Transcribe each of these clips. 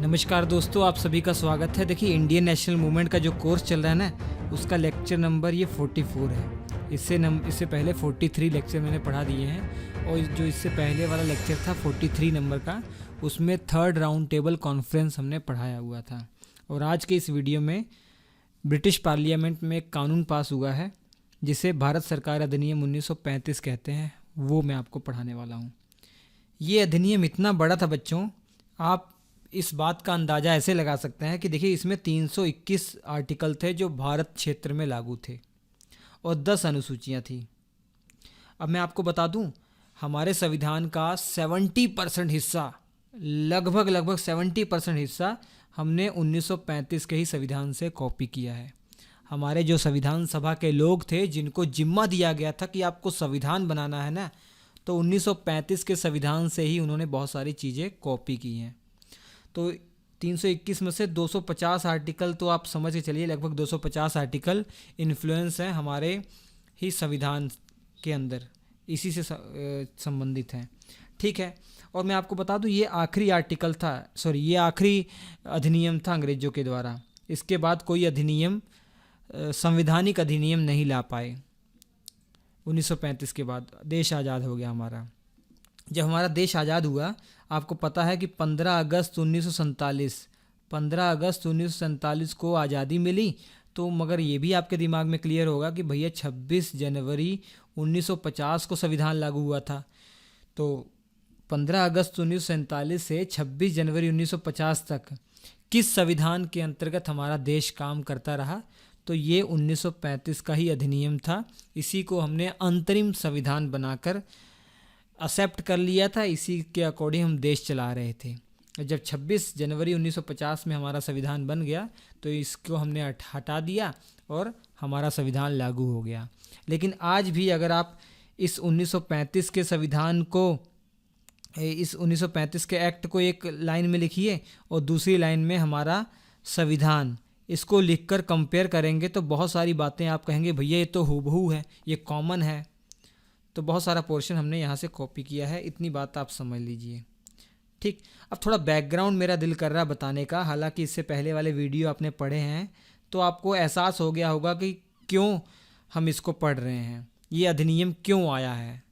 नमस्कार दोस्तों, आप सभी का स्वागत है। देखिए, इंडियन नेशनल मूवमेंट का जो कोर्स चल रहा है ना, उसका लेक्चर नंबर ये 44 है। इससे पहले 43 लेक्चर मैंने पढ़ा दिए हैं, और जो इससे पहले वाला लेक्चर था 43 नंबर का, उसमें थर्ड राउंड टेबल कॉन्फ्रेंस हमने पढ़ाया हुआ था। और आज के इस वीडियो में ब्रिटिश पार्लियामेंट में एक कानून पास हुआ है जिसे भारत सरकार अधिनियम 1935 कहते हैं, वो मैं आपको पढ़ाने वाला हूँ। ये अधिनियम इतना बड़ा था बच्चों, आप इस बात का अंदाज़ा ऐसे लगा सकते हैं कि देखिए, इसमें 321 आर्टिकल थे जो भारत क्षेत्र में लागू थे और 10 अनुसूचियाँ थी। अब मैं आपको बता दूं, हमारे संविधान का 70% हिस्सा, लगभग 70% हिस्सा हमने 1935 के ही संविधान से कॉपी किया है। हमारे जो संविधान सभा के लोग थे, जिनको जिम्मा दिया गया था कि आपको संविधान बनाना है ना, तो 1935 के संविधान से ही उन्होंने बहुत सारी चीज़ें कॉपी की हैं। तो 321 में से 250 आर्टिकल, तो आप समझ के चलिए लगभग 250 आर्टिकल इन्फ्लुएंस हैं हमारे ही संविधान के अंदर, इसी से संबंधित हैं। ठीक है, और मैं आपको बता दूं, ये आखिरी आर्टिकल था, ये आखिरी अधिनियम था अंग्रेजों के द्वारा। इसके बाद कोई अधिनियम, संवैधानिक अधिनियम नहीं ला पाए। 1935 के बाद देश आज़ाद हो गया हमारा। जब हमारा देश आज़ाद हुआ, आपको पता है कि 15 अगस्त 1947 को आज़ादी मिली। तो मगर ये भी आपके दिमाग में क्लियर होगा कि भैया 26 जनवरी 1950 को संविधान लागू हुआ था। तो 15 अगस्त 1947 से 26 जनवरी 1950 तक किस संविधान के अंतर्गत हमारा देश काम करता रहा? तो ये 1935 का ही अधिनियम था। इसी को हमने अंतरिम संविधान बनाकर एक्सेप्ट कर लिया था, इसी के अकॉर्डिंग हम देश चला रहे थे। जब 26 जनवरी 1950 में हमारा संविधान बन गया, तो इसको हमने हटा दिया और हमारा संविधान लागू हो गया। लेकिन आज भी अगर आप इस 1935 के संविधान को, इस 1935 के एक्ट को एक लाइन में लिखिए और दूसरी लाइन में हमारा संविधान, इसको लिखकर कंपेयर करेंगे तो बहुत सारी बातें आप कहेंगे भैया ये तो हूबहू है, ये कॉमन है। तो बहुत सारा पोर्शन हमने यहाँ से कॉपी किया है, इतनी बात आप समझ लीजिए। ठीक, अब थोड़ा बैकग्राउंड मेरा दिल कर रहा बताने का। हालांकि इससे पहले वाले वीडियो आपने पढ़े हैं तो आपको एहसास हो गया होगा कि क्यों हम इसको पढ़ रहे हैं, ये अधिनियम क्यों आया है।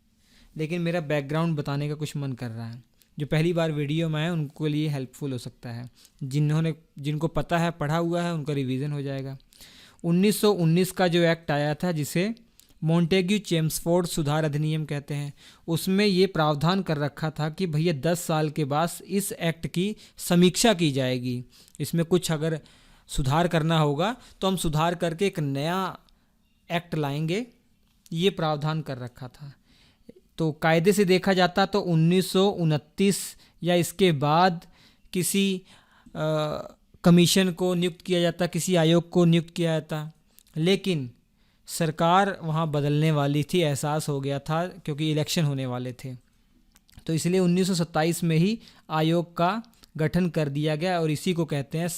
लेकिन मेरा बैकग्राउंड बताने का कुछ मन कर रहा है। जो पहली बार वीडियो में आए उनको लिए हेल्पफुल हो सकता है, जिनको पता है, पढ़ा हुआ है, उनका रिवीजन हो जाएगा। 1919 का जो एक्ट आया था, जिसे मॉन्टेग्यू चेम्सफोर्ड सुधार अधिनियम कहते हैं, उसमें ये प्रावधान कर रखा था कि भैया 10 साल के बाद इस एक्ट की समीक्षा की जाएगी। इसमें कुछ अगर सुधार करना होगा तो हम सुधार करके एक नया एक्ट लाएंगे, ये प्रावधान कर रखा था। तो कायदे से देखा जाता तो 1929 या इसके बाद किसी कमीशन को नियुक्त किया जाता, किसी आयोग को नियुक्त किया जाता। लेकिन सरकार वहाँ बदलने वाली थी, एहसास हो गया था, क्योंकि इलेक्शन होने वाले थे। तो इसलिए 1927 में ही आयोग का गठन कर दिया गया और इसी को कहते हैं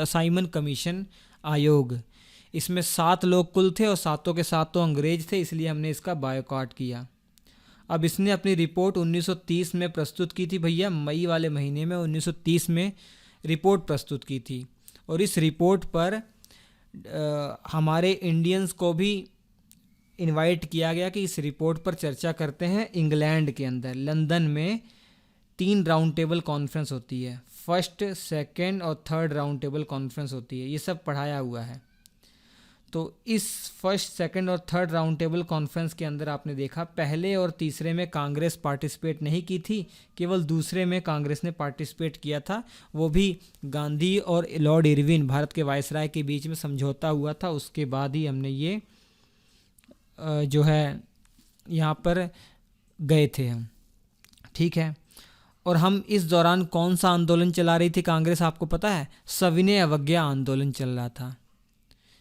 साइमन कमीशन आयोग। इसमें 7 लोग कुल थे और सातों के सातों अंग्रेज थे, इसलिए हमने इसका बायकॉट किया। अब इसने अपनी रिपोर्ट 1930 में प्रस्तुत की थी भैया, मई वाले महीने में 1930 में रिपोर्ट प्रस्तुत की थी। और इस रिपोर्ट पर हमारे इंडियंस को भी इनवाइट किया गया कि इस रिपोर्ट पर चर्चा करते हैं। इंग्लैंड के अंदर लंदन में 3 राउंड टेबल कॉन्फ्रेंस होती है, फर्स्ट, सेकंड और थर्ड राउंड टेबल कॉन्फ्रेंस होती है। ये सब पढ़ाया हुआ है। तो इस फर्स्ट, सेकंड और थर्ड राउंड टेबल कॉन्फ्रेंस के अंदर आपने देखा, पहले और तीसरे में कांग्रेस पार्टिसिपेट नहीं की थी, केवल दूसरे में कांग्रेस ने पार्टिसिपेट किया था। वो भी गांधी और लॉर्ड इरविन, भारत के वायसराय के बीच में समझौता हुआ था। उसके बाद ही हमने ये जो है यहाँ पर गए थे हम। ठीक है, और हम इस दौरान कौन सा आंदोलन चला रही थी कांग्रेस, आपको पता है? सविनय अवज्ञा आंदोलन चल रहा था,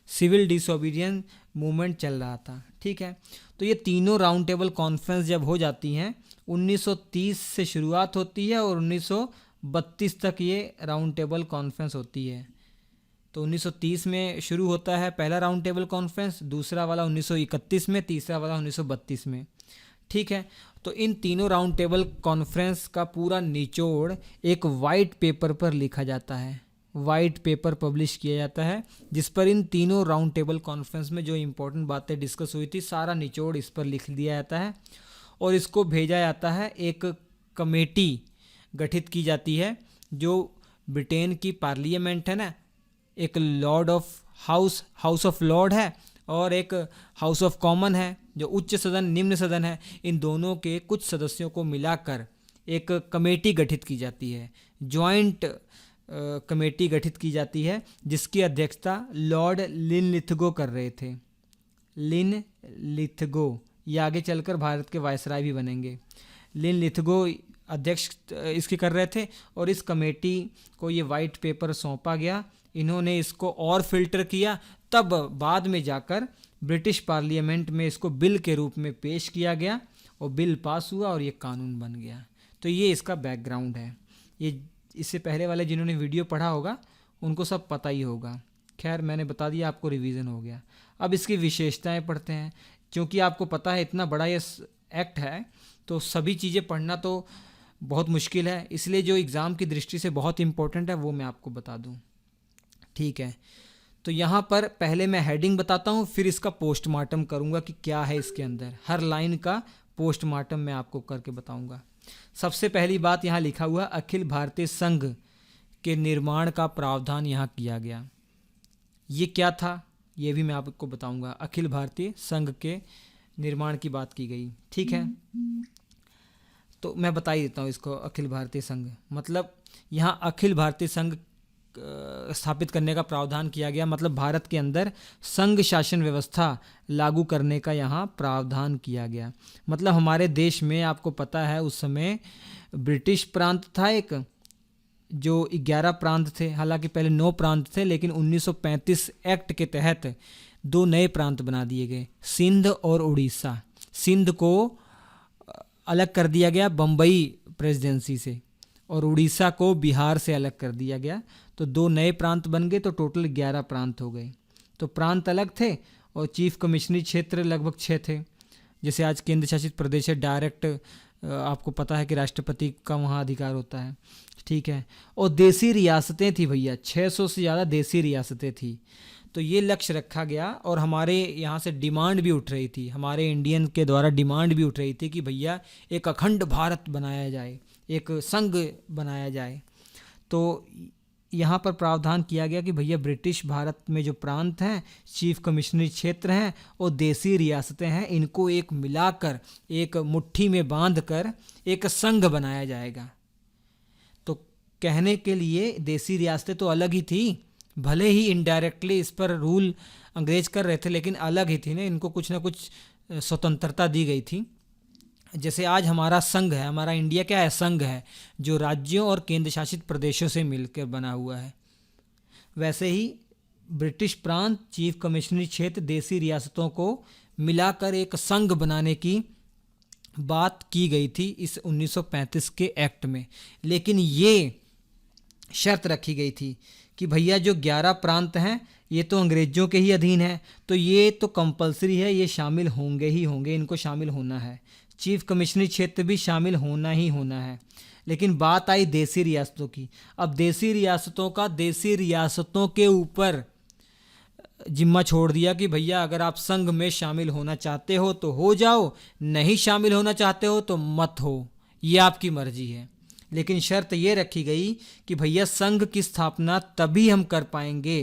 सिविल डिसोबीडियंस मूवमेंट चल रहा था। ठीक है, तो ये तीनों राउंड टेबल कॉन्फ्रेंस जब हो जाती हैं, 1930 से शुरुआत होती है और 1932 तक ये राउंड टेबल कॉन्फ्रेंस होती है। तो 1930 में शुरू होता है पहला राउंड टेबल कॉन्फ्रेंस, दूसरा वाला 1931 में, तीसरा वाला 1932 में। ठीक है। तो इन तीनों राउंड टेबल कॉन्फ्रेंस का पूरा निचोड़ एक वाइट पेपर पर लिखा जाता है, वाइट पेपर पब्लिश किया जाता है, जिस पर इन तीनों राउंड टेबल कॉन्फ्रेंस में जो इम्पोर्टेंट बातें डिस्कस हुई थी सारा निचोड़ इस पर लिख दिया जाता है और इसको भेजा जाता है। एक कमेटी गठित की जाती है जो ब्रिटेन की पार्लियामेंट है ना, एक Lord of house of Lord है और एक हाउस ऑफ कॉमन है जो उच्च सदन निम्न सदन है, इन दोनों के कुछ सदस्यों को मिलाकर एक कमेटी गठित की जाती है, जॉइंट कमेटी गठित की जाती है जिसकी अध्यक्षता लॉर्ड लिनलिथगो कर रहे थे। लिनलिथगो ये आगे चलकर भारत के वायसराय भी बनेंगे। लिनलिथगो अध्यक्ष इसकी कर रहे थे और इस कमेटी को ये वाइट पेपर सौंपा गया। इन्होंने इसको और फिल्टर किया, तब बाद में जाकर ब्रिटिश पार्लियामेंट में इसको बिल के रूप में पेश किया गया और बिल पास हुआ और ये कानून बन गया। तो ये इसका बैकग्राउंड है। ये इससे पहले वाले जिन्होंने वीडियो पढ़ा होगा उनको सब पता ही होगा। खैर मैंने बता दिया, आपको रिवीजन हो गया। अब इसकी विशेषताएं पढ़ते हैं। क्योंकि आपको पता है इतना बड़ा ये एक्ट है तो सभी चीज़ें पढ़ना तो बहुत मुश्किल है, इसलिए जो एग्ज़ाम की दृष्टि से बहुत इंपॉर्टेंट है वो मैं आपको बता दूं। ठीक है, तो यहाँ पर पहले मैं हेडिंग बताता हूँ, फिर इसका पोस्टमार्टम करूँगा कि क्या है इसके अंदर। हर लाइन का पोस्टमार्टम मैं आपको करके बताऊँगा। सबसे पहली बात यहाँ लिखा हुआ अखिल भारतीय संघ के निर्माण का प्रावधान यहाँ किया गया। ये क्या था ये भी मैं आपको बताऊँगा। अखिल भारतीय संघ के निर्माण की बात की गई। ठीक है, तो मैं बता ही देता हूँ इसको। अखिल भारतीय संघ मतलब यहाँ अखिल भारतीय संघ स्थापित करने का प्रावधान किया गया, मतलब भारत के अंदर संघ शासन व्यवस्था लागू करने का यहाँ प्रावधान किया गया। मतलब हमारे देश में आपको पता है उस समय ब्रिटिश प्रांत था एक, जो 11 प्रांत थे, हालांकि पहले 9 प्रांत थे, लेकिन 1935 एक्ट के तहत 2 नए प्रांत बना दिए गए, सिंध और उड़ीसा। सिंध को अलग कर दिया गया बम्बई प्रेसिडेंसी से और उड़ीसा को बिहार से अलग कर दिया गया। तो 2 नए प्रांत बन गए, तो टोटल 11 प्रांत हो गए। तो प्रांत अलग थे और चीफ कमिश्नरी क्षेत्र लगभग 6 थे। जैसे आज केंद्र शासित प्रदेश है, डायरेक्ट आपको पता है कि राष्ट्रपति का वहाँ अधिकार होता है। ठीक है, और देसी रियासतें थी भैया, 600 से ज़्यादा देसी रियासतें थी। तो ये लक्ष्य रखा गया और हमारे यहाँ से डिमांड भी उठ रही थी, हमारे इंडियन के द्वारा डिमांड भी उठ रही थी कि भैया एक अखंड भारत बनाया जाए, एक संघ बनाया जाए। तो यहाँ पर प्रावधान किया गया कि भैया ब्रिटिश भारत में जो प्रांत हैं, चीफ कमिश्नरी क्षेत्र हैं और देसी रियासतें हैं, इनको एक मिलाकर एक मुट्ठी में बांधकर एक संघ बनाया जाएगा। तो कहने के लिए देसी रियासतें तो अलग ही थी, भले ही इनडायरेक्टली इस पर रूल अंग्रेज कर रहे थे, लेकिन अलग ही थी ना, इनको कुछ ना कुछ स्वतंत्रता दी गई थी। जैसे आज हमारा संघ है, हमारा इंडिया क्या है, संघ है जो राज्यों और केंद्र शासित प्रदेशों से मिलकर बना हुआ है। वैसे ही ब्रिटिश प्रांत, चीफ कमिश्नरी क्षेत्र, देसी रियासतों को मिलाकर एक संघ बनाने की बात की गई थी इस 1935 के एक्ट में। लेकिन ये शर्त रखी गई थी कि भैया जो 11 प्रांत हैं ये तो अंग्रेज़ों के ही अधीन है, तो ये तो कंपलसरी है, ये शामिल होंगे ही होंगे, इनको शामिल होना है। चीफ कमिश्नरी क्षेत्र भी शामिल होना ही होना है। लेकिन बात आई देसी रियासतों की। अब देसी रियासतों का देसी रियासतों के ऊपर जिम्मा छोड़ दिया कि भैया अगर आप संघ में शामिल होना चाहते हो तो हो जाओ, नहीं शामिल होना चाहते हो तो मत हो, ये आपकी मर्जी है। लेकिन शर्त ये रखी गई कि भैया संघ की स्थापना तभी हम कर पाएंगे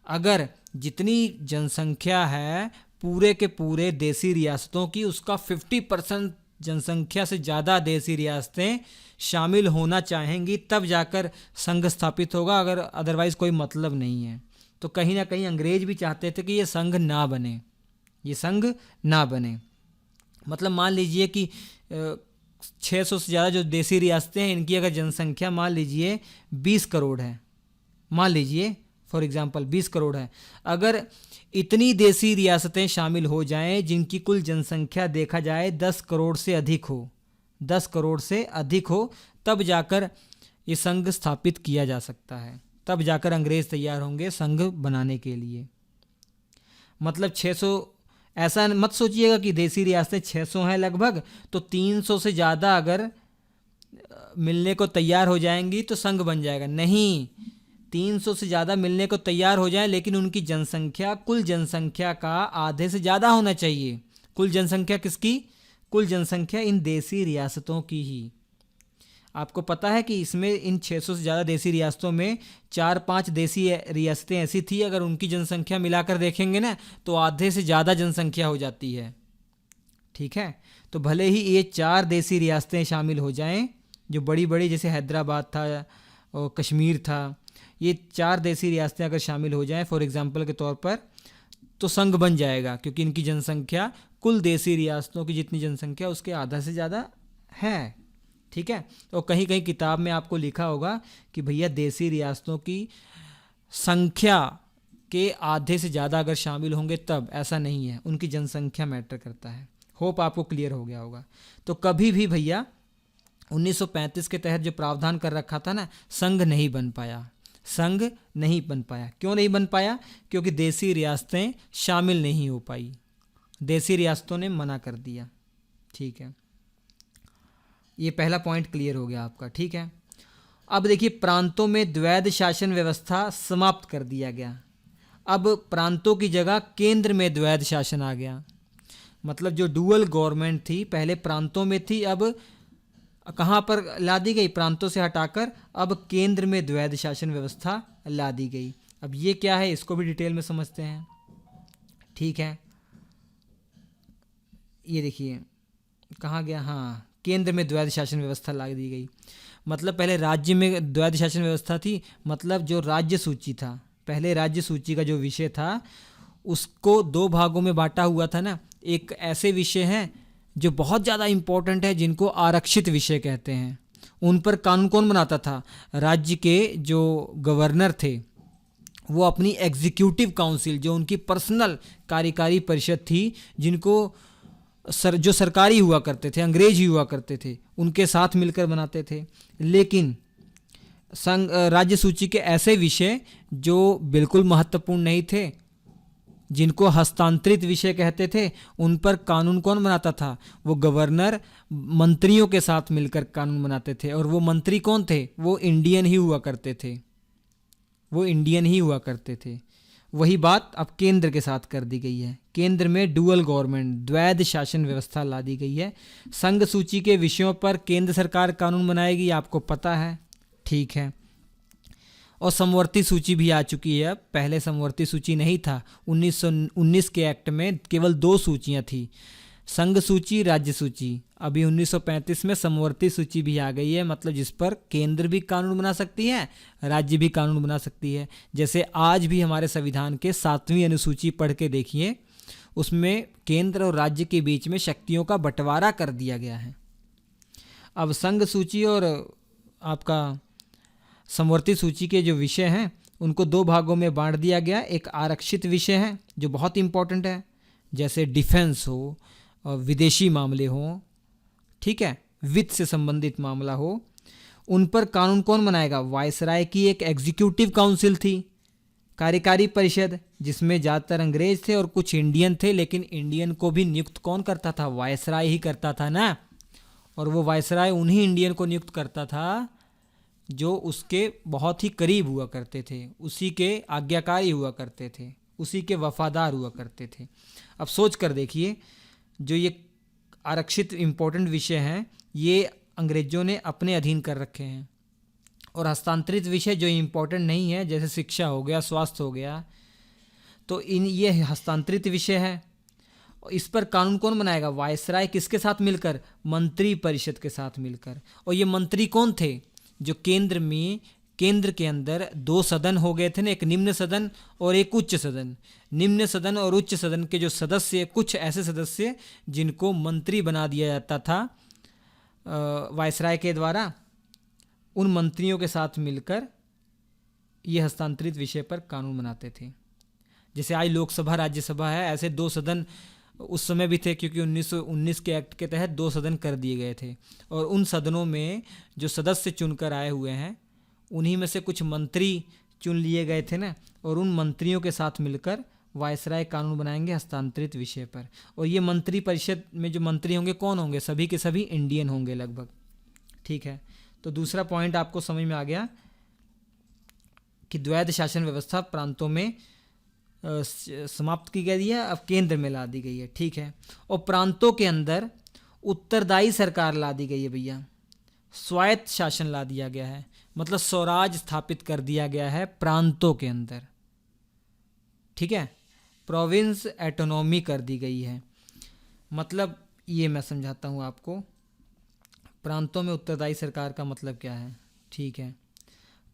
अगर जितनी जनसंख्या है पूरे के पूरे देसी रियासतों की, उसका 50% जनसंख्या से ज़्यादा देसी रियासतें शामिल होना चाहेंगी, तब जाकर संघ स्थापित होगा, अगर अदरवाइज़ कोई मतलब नहीं है। तो कहीं ना कहीं अंग्रेज भी चाहते थे कि ये संघ ना बने, ये संघ ना बने। मतलब मान लीजिए कि 600 से ज़्यादा जो देसी रियासतें हैं, इनकी अगर जनसंख्या मान लीजिए 20 करोड़ है, मान लीजिए फॉर एग्जांपल 20 करोड़ है, अगर इतनी देसी रियासतें शामिल हो जाएं जिनकी कुल जनसंख्या देखा जाए 10 करोड़ से अधिक हो, 10 करोड़ से अधिक हो, तब जाकर ये संघ स्थापित किया जा सकता है, तब जाकर अंग्रेज़ तैयार होंगे संघ बनाने के लिए। मतलब 600 ऐसा मत सोचिएगा कि देसी रियासतें 600 हैं लगभग, तो 300 से ज़्यादा अगर मिलने को तैयार हो जाएंगी तो संघ बन जाएगा। नहीं, 300 से ज़्यादा मिलने को तैयार हो जाए, लेकिन उनकी जनसंख्या कुल जनसंख्या का आधे से ज़्यादा होना चाहिए। कुल जनसंख्या किसकी? कुल जनसंख्या इन देसी रियासतों की ही। आपको पता है कि इसमें इन 600 से ज़्यादा देसी रियासतों में 4-5 देसी रियासतें ऐसी थी, अगर उनकी जनसंख्या मिलाकर देखेंगे ना तो आधे से ज़्यादा जनसंख्या हो जाती है। ठीक है, तो भले ही ये 4 देसी रियासतें शामिल हो जाएं, जो बड़ी बड़ी, जैसे हैदराबाद था और कश्मीर था, ये 4 देसी रियासतें अगर शामिल हो जाएं फॉर एग्जांपल के तौर पर, तो संघ बन जाएगा, क्योंकि इनकी जनसंख्या कुल देसी रियासतों की जितनी जनसंख्या उसके आधा से ज़्यादा है। ठीक है, तो कहीं कहीं किताब में आपको लिखा होगा कि भैया देसी रियासतों की संख्या के आधे से ज़्यादा अगर शामिल होंगे तब। ऐसा नहीं है, उनकी जनसंख्या मैटर करता है। होप आपको क्लियर हो गया होगा। तो कभी भी भैया 1935 के तहत जो प्रावधान कर रखा था ना, संघ नहीं बन पाया। संघ नहीं बन पाया। क्यों नहीं बन पाया? क्योंकि देसी रियासतें शामिल नहीं हो पाई, देसी रियासतों ने मना कर दिया। ठीक है, ये पहला पॉइंट क्लियर हो गया आपका। ठीक है, अब देखिए प्रांतों में द्वैध शासन व्यवस्था समाप्त कर दिया गया। अब प्रांतों की जगह केंद्र में द्वैध शासन आ गया। मतलब जो डुअल गवर्नमेंट थी पहले प्रांतों में थी, अब कहाँ पर ला दी गई? प्रांतों से हटाकर अब केंद्र में द्वैध शासन व्यवस्था ला दी गई। अब ये क्या है, इसको भी डिटेल में समझते हैं। ठीक है, ये देखिए कहाँ गया, हाँ, केंद्र में द्वैध शासन व्यवस्था ला दी गई। मतलब पहले राज्य में द्वैध शासन व्यवस्था थी, मतलब जो राज्य सूची था, पहले राज्य सूची का जो विषय था उसको 2 भागों में बांटा हुआ था ना। एक ऐसे विषय हैं जो बहुत ज़्यादा इम्पोर्टेंट है, जिनको आरक्षित विषय कहते हैं। उन पर कानून कौन बनाता था? राज्य के जो गवर्नर थे, वो अपनी एग्जीक्यूटिव काउंसिल, जो उनकी पर्सनल कार्यकारी परिषद थी, जिनको जो सरकारी हुआ करते थे, अंग्रेज ही हुआ करते थे, उनके साथ मिलकर बनाते थे। लेकिन संघ राज्य सूची के ऐसे विषय जो बिल्कुल महत्वपूर्ण नहीं थे, जिनको हस्तांतरित विषय कहते थे, उन पर कानून कौन बनाता था? वो गवर्नर मंत्रियों के साथ मिलकर कानून बनाते थे। और वो मंत्री कौन थे? वो इंडियन ही हुआ करते थे, वो इंडियन ही हुआ करते थे। वही बात अब केंद्र के साथ कर दी गई है। केंद्र में डुअल गवर्नमेंट, द्वैध शासन व्यवस्था ला दी गई है। संघ सूची के विषयों पर केंद्र सरकार कानून बनाएगी, आपको पता है। ठीक है, और समवर्ती सूची भी आ चुकी है। अब पहले समवर्ती सूची नहीं था। 1919 के एक्ट में केवल 2 सूचियां थी, संघ सूची, राज्य सूची। अभी 1935 में समवर्ती सूची भी आ गई है, मतलब जिस पर केंद्र भी कानून बना सकती है, राज्य भी कानून बना सकती है। जैसे आज भी हमारे संविधान के 7वीं अनुसूची पढ़ के देखिए, उसमें केंद्र और राज्य के बीच में शक्तियों का बंटवारा कर दिया गया है। अब संघ सूची और आपका समवर्ती सूची के जो विषय हैं उनको 2 भागों में बांट दिया गया। एक आरक्षित विषय है जो बहुत इंपॉर्टेंट है, जैसे डिफेंस हो और विदेशी मामले हों, ठीक है, वित्त से संबंधित मामला हो, उन पर कानून कौन बनाएगा? वायसराय की एक एग्जीक्यूटिव काउंसिल थी, कार्यकारी परिषद, जिसमें ज़्यादातर अंग्रेज थे और कुछ इंडियन थे। लेकिन इंडियन को भी नियुक्त कौन करता था? वायसराय ही करता था ना। और वो वायसराय उन्हीं इंडियन को नियुक्त करता था जो उसके बहुत ही करीब हुआ करते थे, उसी के आज्ञाकारी हुआ करते थे, उसी के वफादार हुआ करते थे। अब सोच कर देखिए, जो ये आरक्षित इम्पोर्टेंट विषय हैं ये अंग्रेजों ने अपने अधीन कर रखे हैं, और हस्तांतरित विषय जो इम्पोर्टेंट नहीं है, जैसे शिक्षा हो गया, स्वास्थ्य हो गया, तो ये हस्तांतरित विषय है। इस पर कानून कौन बनाएगा? वायसराय किसके साथ मिलकर? मंत्री परिषद के साथ मिलकर। और ये मंत्री कौन थे? जो केंद्र के अंदर 2 सदन हो गए थे ना, एक निम्न सदन और एक उच्च सदन। निम्न सदन और उच्च सदन के जो सदस्य, कुछ ऐसे सदस्य जिनको मंत्री बना दिया जाता था वायसराय के द्वारा, उन मंत्रियों के साथ मिलकर ये हस्तांतरित विषय पर कानून बनाते थे। जैसे आज लोकसभा राज्यसभा है, ऐसे 2 सदन उस समय भी थे, क्योंकि 1919 के एक्ट के तहत 2 सदन कर दिए गए थे। और उन सदनों में जो सदस्य चुनकर आए हुए हैं, उन्हीं में से कुछ मंत्री चुन लिए गए थे ना, और उन मंत्रियों के साथ मिलकर वायसराय कानून बनाएंगे हस्तांतरित विषय पर। और ये मंत्री परिषद में जो मंत्री होंगे कौन होंगे, सभी के सभी इंडियन होंगे लगभग। ठीक है, तो दूसरा पॉइंट आपको समझ में आ गया कि द्वैध शासन व्यवस्था प्रांतों में समाप्त की गई है, अब केंद्र में ला दी गई है। ठीक है, और प्रांतों के अंदर उत्तरदायी सरकार ला दी गई है भैया, स्वायत्त शासन ला दिया गया है, मतलब स्वराज स्थापित कर दिया गया है प्रांतों के अंदर। ठीक है, प्रोविंस एटोनॉमी कर दी गई है। मतलब ये मैं समझाता हूँ आपको, प्रांतों में उत्तरदायी सरकार का मतलब क्या है। ठीक है,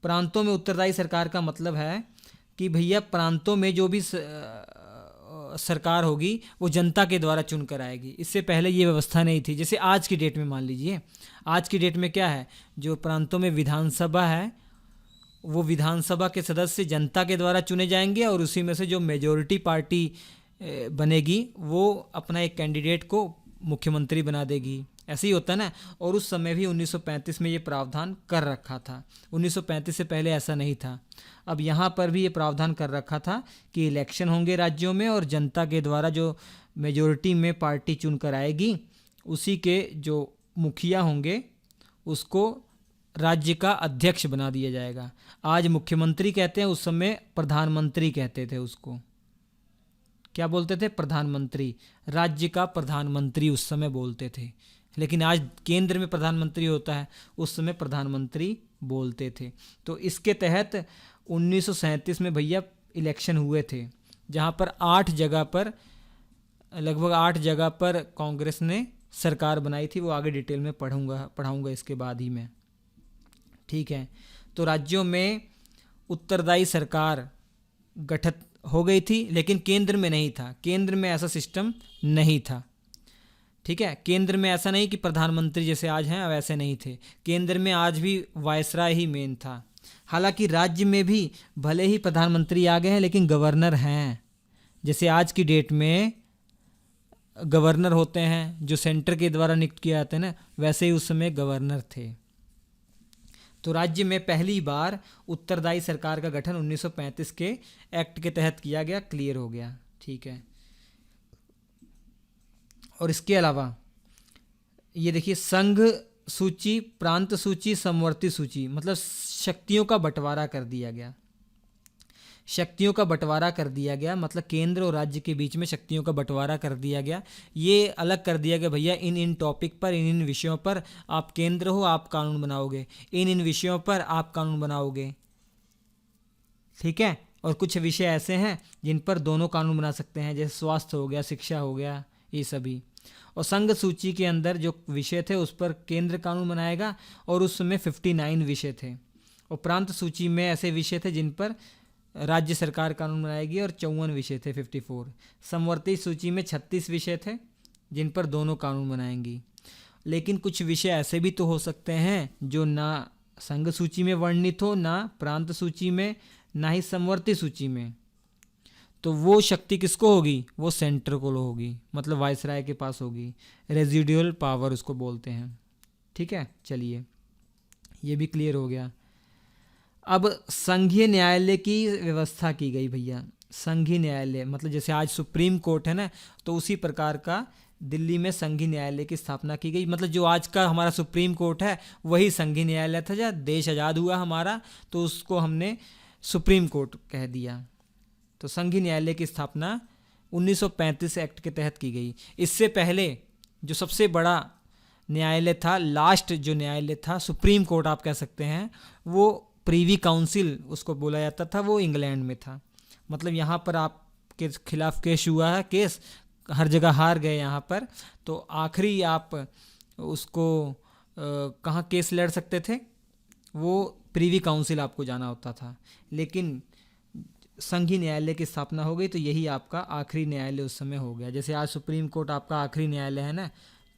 प्रांतों में उत्तरदायी सरकार का मतलब है कि भैया प्रांतों में जो भी सरकार होगी वो जनता के द्वारा चुन कर आएगी। इससे पहले ये व्यवस्था नहीं थी। जैसे आज की डेट में मान लीजिए, आज की डेट में क्या है, जो प्रांतों में विधानसभा है वो विधानसभा के सदस्य जनता के द्वारा चुने जाएंगे और उसी में से जो मेजॉरिटी पार्टी बनेगी वो अपना एक कैंडिडेट को मुख्यमंत्री बना देगी। ऐसे ही होता है ना। और उस समय भी 1935 में ये प्रावधान कर रखा था। 1935 से पहले ऐसा नहीं था। अब यहाँ पर भी ये प्रावधान कर रखा था कि इलेक्शन होंगे राज्यों में और जनता के द्वारा जो मेजॉरिटी में पार्टी चुनकर आएगी उसी के जो मुखिया होंगे उसको राज्य का अध्यक्ष बना दिया जाएगा। आज मुख्यमंत्री कहते हैं, उस समय प्रधानमंत्री कहते थे उसको। क्या बोलते थे? प्रधानमंत्री। राज्य का प्रधानमंत्री उस समय बोलते थे, लेकिन आज केंद्र में प्रधानमंत्री होता है, उस समय प्रधानमंत्री बोलते थे। तो इसके तहत 1937 में भैया इलेक्शन हुए थे, जहाँ पर 8 जगह पर, लगभग 8 जगह पर कांग्रेस ने सरकार बनाई थी। वो आगे डिटेल में पढ़ाऊँगा इसके बाद ही मैं। ठीक है, तो राज्यों में उत्तरदायी सरकार गठित हो गई थी, लेकिन केंद्र में नहीं था। केंद्र में ऐसा सिस्टम नहीं था। ठीक है, केंद्र में ऐसा नहीं कि प्रधानमंत्री जैसे आज हैं वैसे नहीं थे। केंद्र में आज भी वायसराय ही मेन था। हालांकि राज्य में भी भले ही प्रधानमंत्री आ गए हैं, लेकिन गवर्नर हैं। जैसे आज की डेट में गवर्नर होते हैं जो सेंटर के द्वारा नियुक्त किए जाते हैं ना, वैसे ही उस समय गवर्नर थे। तो राज्य में पहली बार उत्तरदायी सरकार का गठन 1935 के एक्ट के तहत किया गया। क्लियर हो गया? ठीक है। और इसके अलावा ये देखिए, संघ सूची, प्रांत सूची, समवर्ती सूची, मतलब शक्तियों का बंटवारा कर दिया गया। शक्तियों का बंटवारा कर दिया गया, मतलब केंद्र और राज्य के बीच में शक्तियों का बंटवारा कर दिया गया। ये अलग कर दिया गया भैया, इन टॉपिक पर, इन विषयों पर आप केंद्र हो, आप कानून बनाओगे, इन विषयों पर आप कानून बनाओगे। ठीक है, और कुछ विषय ऐसे हैं जिन पर दोनों कानून बना सकते हैं, जैसे स्वास्थ्य हो गया, शिक्षा हो गया, ये सभी। और संघ सूची के अंदर जो विषय थे उस पर केंद्र कानून बनाएगा, और उस समय 59 विषय थे। और प्रांत सूची में ऐसे विषय थे जिन पर राज्य सरकार कानून बनाएगी, और 54 विषय थे, 54। समवर्ती सूची में 36 विषय थे जिन पर दोनों कानून बनाएंगी। लेकिन कुछ विषय ऐसे भी तो हो सकते हैं जो ना संघ सूची में वर्णित हो, ना प्रांत सूची में, ना ही समवर्ती सूची में। तो वो शक्ति किसको होगी? वो सेंटर को होगी, मतलब वायसराय के पास होगी। रेजिडुअल पावर उसको बोलते हैं। ठीक है, चलिए ये भी क्लियर हो गया। अब संघीय न्यायालय की व्यवस्था की गई भैया। संघीय न्यायालय मतलब जैसे आज सुप्रीम कोर्ट है ना, तो उसी प्रकार का दिल्ली में संघीय न्यायालय की स्थापना की गई। मतलब जो आज का हमारा सुप्रीम कोर्ट है वही संघीय न्यायालय था। जब देश आज़ाद हुआ हमारा तो उसको हमने सुप्रीम कोर्ट कह दिया। तो संघीय न्यायालय की स्थापना 1935 एक्ट के तहत की गई। इससे पहले जो सबसे बड़ा न्यायालय था, लास्ट जो न्यायालय था, सुप्रीम कोर्ट आप कह सकते हैं, वो प्रीवी काउंसिल उसको बोला जाता था, वो इंग्लैंड में था। मतलब यहाँ पर आपके खिलाफ केस हुआ है, केस हर जगह हार गए यहाँ पर, तो आखिरी आप उसको कहाँ केस लड़ सकते थे? वो प्रीवी काउंसिल आपको जाना होता था। लेकिन संघीय न्यायालय की स्थापना हो गई तो यही आपका आखिरी न्यायालय उस समय हो गया। जैसे आज सुप्रीम कोर्ट आपका आखिरी न्यायालय है ना,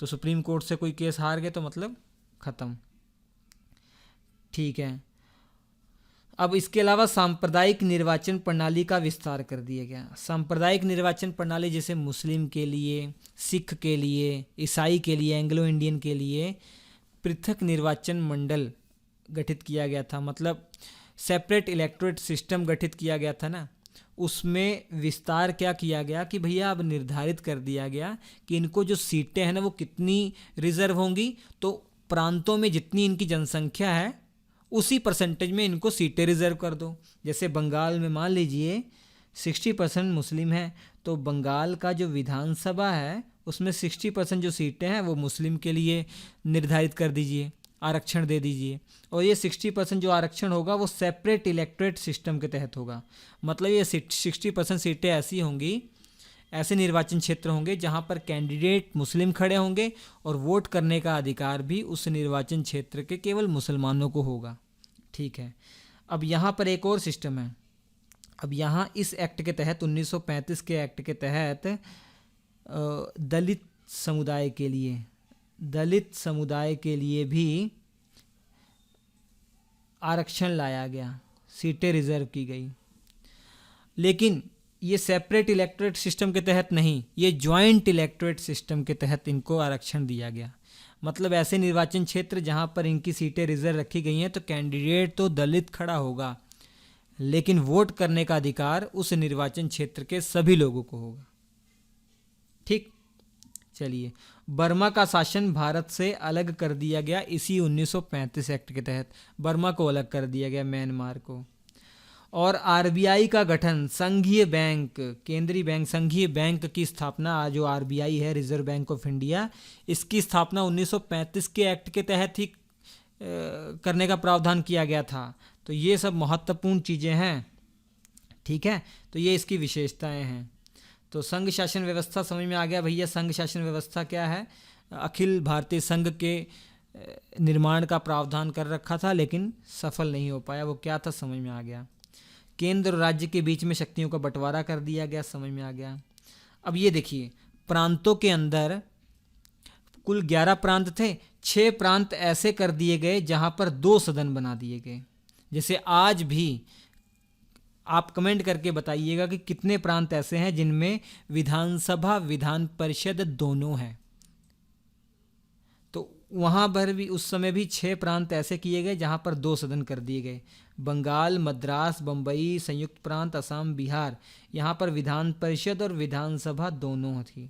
तो सुप्रीम कोर्ट से कोई केस हार गए तो मतलब ख़त्म। ठीक है, अब इसके अलावा सांप्रदायिक निर्वाचन प्रणाली का विस्तार कर दिया गया। सांप्रदायिक निर्वाचन प्रणाली जैसे मुस्लिम के लिए, सिख के लिए, ईसाई के लिए, एंग्लो इंडियन के लिए पृथक निर्वाचन मंडल गठित किया गया था। मतलब सेपरेट इलेक्टोरेट सिस्टम गठित किया गया था ना, उसमें विस्तार क्या किया गया कि भैया अब निर्धारित कर दिया गया कि इनको जो सीटें हैं ना वो कितनी रिजर्व होंगी, तो प्रांतों में जितनी इनकी जनसंख्या है उसी परसेंटेज में इनको सीटें रिजर्व कर दो। जैसे बंगाल में मान लीजिए 60% मुस्लिम है, तो बंगाल का जो विधानसभा है उसमें 60% जो सीटें हैं वो मुस्लिम के लिए निर्धारित कर दीजिए, आरक्षण दे दीजिए। और ये 60% जो आरक्षण होगा वो सेपरेट इलेक्टोरेट सिस्टम के तहत होगा। मतलब ये 60% सीटें ऐसी होंगी, ऐसे निर्वाचन क्षेत्र होंगे जहाँ पर कैंडिडेट मुस्लिम खड़े होंगे और वोट करने का अधिकार भी उस निर्वाचन क्षेत्र के केवल मुसलमानों को होगा। ठीक है, अब यहाँ पर एक और सिस्टम है। अब यहाँ इस एक्ट के तहत 1935 के एक्ट के तहत दलित समुदाय के लिए भी आरक्षण लाया गया, सीटें रिजर्व की गई। लेकिन ये सेपरेट इलेक्टोरेट सिस्टम के तहत नहीं, ये जॉइंट इलेक्टोरेट सिस्टम के तहत इनको आरक्षण दिया गया। मतलब ऐसे निर्वाचन क्षेत्र जहाँ पर इनकी सीटें रिजर्व रखी गई हैं तो कैंडिडेट तो दलित खड़ा होगा, लेकिन वोट करने का अधिकार उस निर्वाचन क्षेत्र के सभी लोगों को होगा। ठीक, चलिए, बर्मा का शासन भारत से अलग कर दिया गया इसी 1935 एक्ट के तहत। बर्मा को अलग कर दिया गया, म्यांमार को। और आरबीआई का गठन, संघीय बैंक, केंद्रीय बैंक, संघीय बैंक की स्थापना, जो आरबीआई है, रिजर्व बैंक ऑफ इंडिया, इसकी स्थापना 1935 के एक्ट के तहत ही करने का प्रावधान किया गया था। तो ये सब महत्वपूर्ण चीज़ें हैं। ठीक है, तो ये इसकी विशेषताएं हैं। तो संघ शासन व्यवस्था समझ में आ गया भैया। संघ शासन व्यवस्था क्या है? अखिल भारतीय संघ के निर्माण का प्रावधान कर रखा था, लेकिन सफल नहीं हो पाया। वो क्या था, समझ में आ गया। केंद्र और राज्य के बीच में शक्तियों का बंटवारा कर दिया गया, समझ में आ गया। अब ये देखिए, प्रांतों के अंदर कुल 11 प्रांत थे, 6 प्रांत ऐसे कर दिए गए जहाँ पर 2 सदन बना दिए गए। जैसे आज भी आप कमेंट करके बताइएगा कि कितने प्रांत ऐसे हैं जिनमें विधानसभा विधान परिषद दोनों हैं। तो वहाँ पर भी उस समय भी 6 प्रांत ऐसे किए गए जहाँ पर 2 सदन कर दिए गए। बंगाल, मद्रास, बम्बई, संयुक्त प्रांत, असम, बिहार, यहाँ पर विधान परिषद और विधानसभा दोनों थी।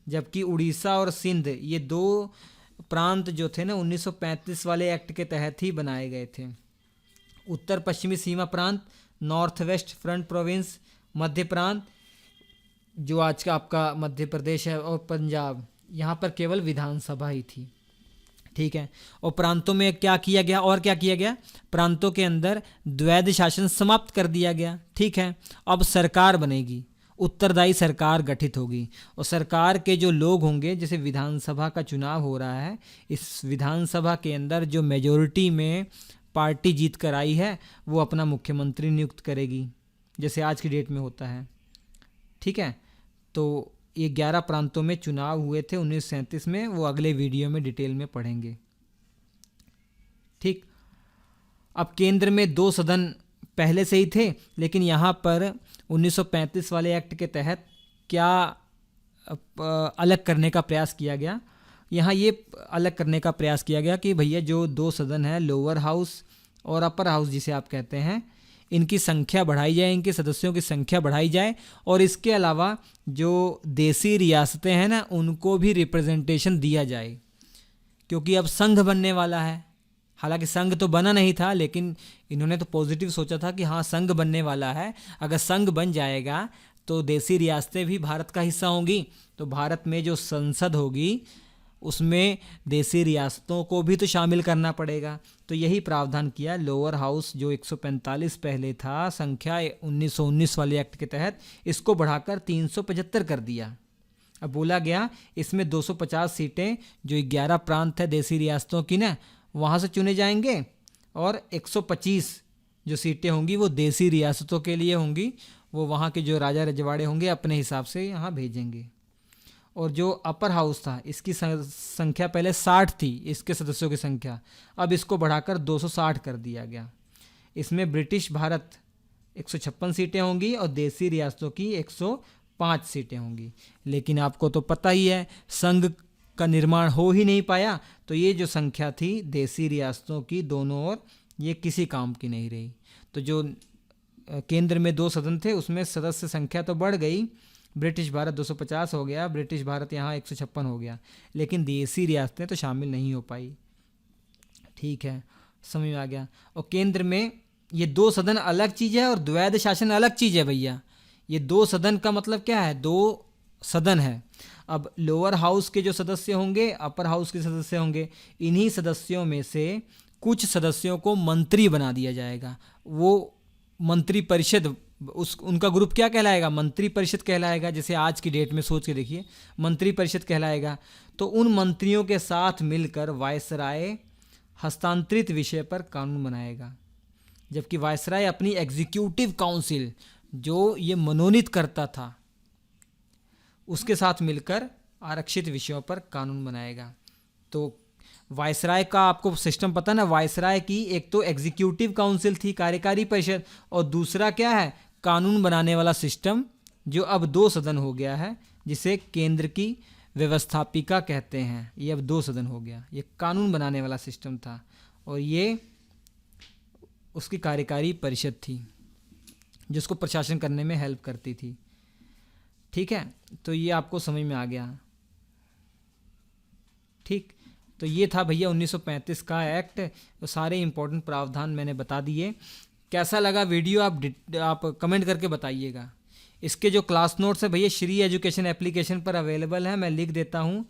जबकि उड़ीसा और सिंध, ये 2 प्रांत जो थे ना 1935 वाले एक्ट के तहत ही बनाए गए थे। उत्तर पश्चिमी सीमा प्रांत, नॉर्थ वेस्ट फ्रंट प्रोविंस, मध्य प्रांत जो आज का आपका मध्य प्रदेश है और पंजाब, यहाँ पर केवल विधानसभा ही थी। ठीक है, और प्रांतों में क्या किया गया, और क्या किया गया, प्रांतों के अंदर द्वैध शासन समाप्त कर दिया गया। ठीक है, अब सरकार बनेगी, उत्तरदायी सरकार गठित होगी, और सरकार के जो लोग होंगे, जैसे विधानसभा का चुनाव हो रहा है, इस विधानसभा के अंदर जो मेजॉरिटी में पार्टी जीत कर आई है वो अपना मुख्यमंत्री नियुक्त करेगी, जैसे आज की डेट में होता है। ठीक है, तो ये 11 प्रांतों में चुनाव हुए थे 1937 में, वो अगले वीडियो में डिटेल में पढ़ेंगे। ठीक, अब केंद्र में 2 सदन पहले से ही थे, लेकिन यहाँ पर 1935 वाले एक्ट के तहत क्या अलग करने का प्रयास किया गया। यहाँ ये अलग करने का प्रयास किया गया कि भैया जो 2 सदन है, लोअर हाउस और अपर हाउस जिसे आप कहते हैं, इनकी संख्या बढ़ाई जाए, इनके सदस्यों की संख्या बढ़ाई जाए, और इसके अलावा जो देसी रियासतें हैं ना, उनको भी रिप्रेजेंटेशन दिया जाए, क्योंकि अब संघ बनने वाला है। हालांकि संघ तो बना नहीं था, लेकिन इन्होंने तो पॉजिटिव सोचा था कि हाँ संघ बनने वाला है, अगर संघ बन जाएगा तो देसी रियासतें भी भारत का हिस्सा होंगी, तो भारत में जो संसद होगी उसमें देसी रियासतों को भी तो शामिल करना पड़ेगा। तो यही प्रावधान किया। लोअर हाउस जो 145 पहले था संख्या 1919 वाले एक्ट के तहत, इसको बढ़ाकर 375 कर दिया। अब बोला गया इसमें 250 सीटें जो 11 प्रांत है देसी रियासतों की ना, वहाँ से चुने जाएंगे, और 125 जो सीटें होंगी वो देसी रियासतों के लिए होंगी, वो वहाँ के जो राजा रजवाड़े होंगे अपने हिसाब से यहाँ भेजेंगे। और जो अपर हाउस था, इसकी संख्या पहले 60 थी, इसके सदस्यों की संख्या, अब इसको बढ़ाकर 260 कर दिया गया। इसमें ब्रिटिश भारत 156 सीटें होंगी और देसी रियासतों की 105 सीटें होंगी। लेकिन आपको तो पता ही है संघ का निर्माण हो ही नहीं पाया, तो ये जो संख्या थी देसी रियासतों की दोनों ओर, ये किसी काम की नहीं रही। तो जो केंद्र में 2 सदन थे, उसमें सदस्य संख्या तो बढ़ गई, ब्रिटिश भारत 250 हो गया, ब्रिटिश भारत यहाँ 156 हो गया, लेकिन देसी रियासतें तो शामिल नहीं हो पाई। ठीक है, समझ में आ गया। और केंद्र में ये 2 सदन अलग चीज़ है और द्वैध शासन अलग चीज़ है भैया। ये 2 सदन का मतलब क्या है, 2 सदन है। अब लोअर हाउस के जो सदस्य होंगे, अपर हाउस के सदस्य होंगे, इन्हीं सदस्यों में से कुछ सदस्यों को मंत्री बना दिया जाएगा। वो मंत्री परिषद, उनका ग्रुप क्या कहलाएगा, मंत्री परिषद कहलाएगा। जैसे आज की डेट में सोच के देखिए, मंत्री परिषद कहलाएगा। तो उन मंत्रियों के साथ मिलकर वायसराय हस्तांतरित विषय पर कानून बनाएगा, जबकि वायसराय अपनी एग्जीक्यूटिव काउंसिल जो ये मनोनीत करता था उसके साथ मिलकर आरक्षित विषयों पर कानून बनाएगा। तो वायसराय का आपको सिस्टम पता ना, वायसराय की एक तो एग्जीक्यूटिव काउंसिल थी, कार्यकारी परिषद, और दूसरा क्या है, कानून बनाने वाला सिस्टम, जो अब 2 सदन हो गया है, जिसे केंद्र की व्यवस्थापिका कहते हैं। ये अब 2 सदन हो गया। ये कानून बनाने वाला सिस्टम था और ये उसकी कार्यकारी परिषद थी जिसको प्रशासन करने में हेल्प करती थी। ठीक है, तो ये आपको समझ में आ गया। ठीक, तो ये था भैया 1935 का एक्ट। तो सारे इंपॉर्टेंट प्रावधान मैंने बता दिए। कैसा लगा वीडियो आप कमेंट करके बताइएगा। इसके जो क्लास नोट्स है भैया श्री एजुकेशन एप्लीकेशन पर अवेलेबल है, मैं लिख देता हूँ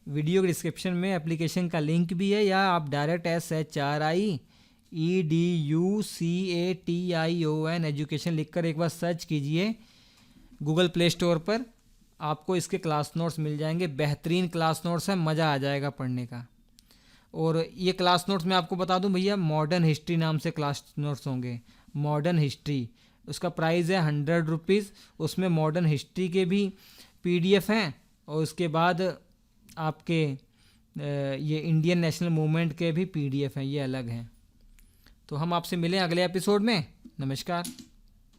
वीडियो के डिस्क्रिप्शन में। एप्लीकेशन का लिंक भी है, या आप डायरेक्ट SHRIEDUCATION एजुकेशन लिखकर एक बार सर्च कीजिए गूगल प्ले स्टोर पर, आपको इसके क्लास नोट्स मिल जाएंगे। बेहतरीन क्लास नोट्स है, मज़ा आ जाएगा पढ़ने का। और ये क्लास नोट्स मैं आपको बता दूं भैया, मॉडर्न हिस्ट्री नाम से क्लास नोट्स होंगे। मॉडर्न हिस्ट्री, उसका प्राइस है 100 रुपीज़। उसमें मॉडर्न हिस्ट्री के भी PDF हैं, और उसके बाद आपके ये इंडियन नेशनल मूवमेंट के भी PDF हैं, ये अलग हैं। तो हम आपसे मिलें अगले एपिसोड में। नमस्कार।